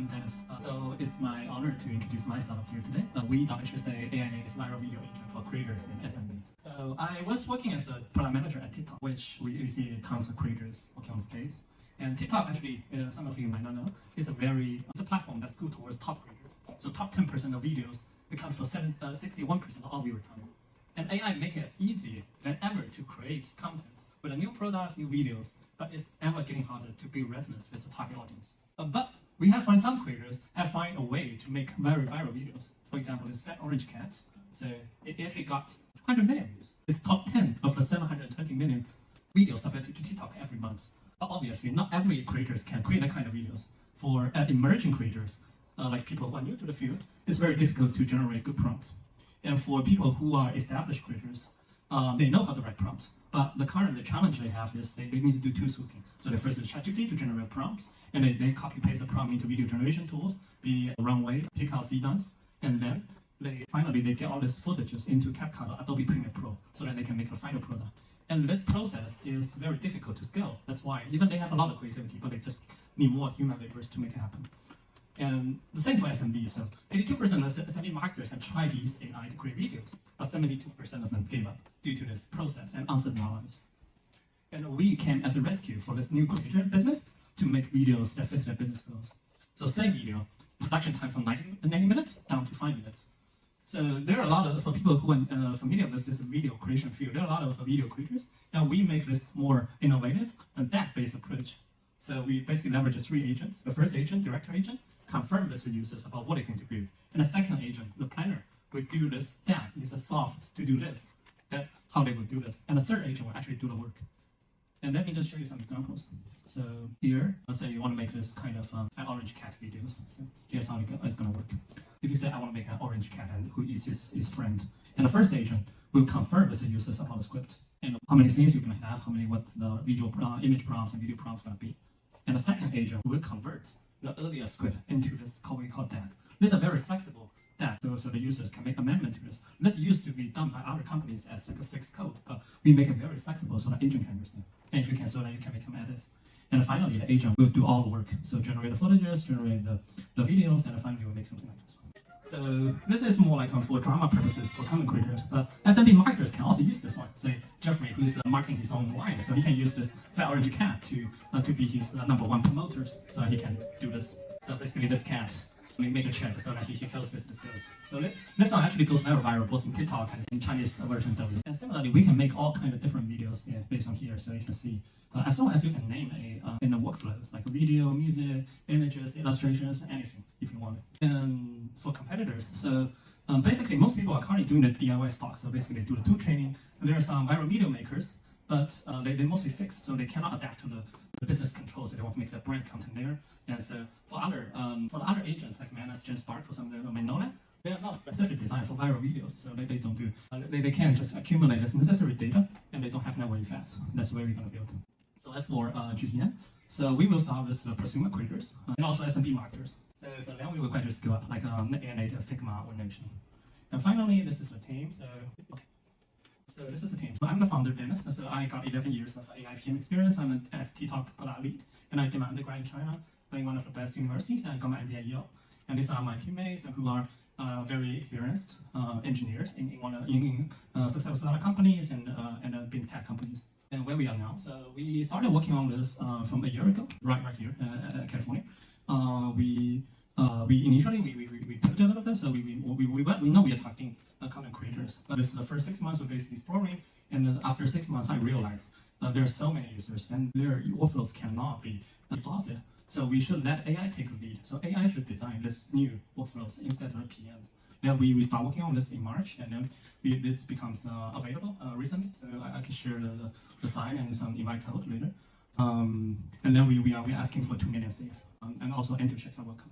I'm Dennis. So it's my honor to introduce my startup here today. WUI.AI AI-native viral video engine for creators and SMBs. So I was working as a product manager at TikTok, which we see tons of creators working on space. And TikTok actually, some of you might not know, it's a platform that's good towards top creators. So top 10% of videos account for 61% of all viewer time. And AI make it easier than ever to create content with a new products, new videos, but it's ever getting harder to build resonance with the target audience. But we have found some creators have found a way to make very viral videos. For example, this fat orange cat. So it actually got 200 million views. It's top 10 of the 720 million videos submitted to TikTok every month. But obviously, not every creators can create that kind of videos. For emerging creators, like people who are new to the field, it's very difficult to generate good prompts. And for people who are established creators, they know how to write prompts. But the challenge they have is they need to do two swooping. So they first use ChatGPT to generate prompts, and they copy paste the prompt into video generation tools, be Runway, pick out CDANs, and then finally they get all these footages into CapCut or Adobe Premiere Pro so that they can make a final product. And this process is very difficult to scale. That's why even they have a lot of creativity, but they just need more human laborers to make it happen. And the same for SMB. So 82% of SMB marketers have tried to use AI to create videos, but 72% of them gave up due to this process and uncertain ROIs. And we came as a rescue for this new creator business to make videos that fit their business goals. So same video, production time from 90 minutes down to 5 minutes. So there are a lot of, for people who are familiar with this video creation field, there are a lot of video creators, and we make this more innovative and DAG-based approach. So we basically leverage 3 agents. The first agent, director agent, confirm with the users about what they can do. And the second agent, the planner, will do this DAG, it's a soft to-do list, that how they would do this. And the third agent will actually do the work. And let me just show you some examples. So here, let's say you want to make this kind of an orange cat videos. So here's how it's going to work. If you say, I want to make an orange cat and who is his friend, and the first agent will confirm with the users about the script and how many scenes you can have, what the visual image prompts and video prompts going to be. And the second agent will convert the earlier script into this what we call DAG. This is a very flexible DAG, so the users can make amendment to this. This used to be done by other companies as like a fixed code, but we make it very flexible so the agent can understand. And if you can, so that you can make some edits. And finally, the agent will do all the work. So generate the footages, generate the videos, and finally we'll make something like this. So this is more like for drama purposes for content creators. SMB marketers can also use this one. Say Jeffrey, who's marketing his own line, so he can use this fat orange cat to be his #1 promoters. So he can do this. So basically, this cat make a check so that he kills with this goes. So this one actually goes very viral both in TikTok and in Chinese version W. And similarly, we can make all kinds of different videos based on here. So you can see as long as you can name in the workflows like video, music, images, illustrations, anything if you want it. And for competitors, so basically most people are currently doing the DIY stock. So basically they do the tool training. And there are some viral video makers, but they're mostly fixed, so they cannot adapt to the business controls. So they want to make the brand content there. And so for the other agents like Manas, Gen Spark, for some of them may know that, they are not specifically designed for viral videos, so they don't do. They can just accumulate this necessary data, and they don't have network effects. That's where we're going to build. So as for GTN, so we will start with the prosumer creators and also SMB marketers. So then we will gradually scale up like native Figma or Notion. And finally, this is the team. So okay. So this is the team. So I'm the founder, Dennis. So I got 11 years of AI PM experience. I'm an ex-TikTok product lead, and I did my undergrad in China, in one of the best universities, and I got my MBA at Yale. And these are my teammates who are very experienced engineers in successful startup companies and big tech companies. And where we are now. So we started working on this from a year ago, right here, California. We initially pivoted a little bit, so we know we are targeting content creators. But this the first 6 months we're basically exploring, and then after 6 months I realized there are so many users and their workflows cannot be exhausted. So we should let AI take the lead. So AI should design this new workflows instead of PMs. Then we start working on this in March, and then this becomes available recently. So I can share the sign and some invite code later. And then we are asking for 2 million safe, and also enter checks are welcome.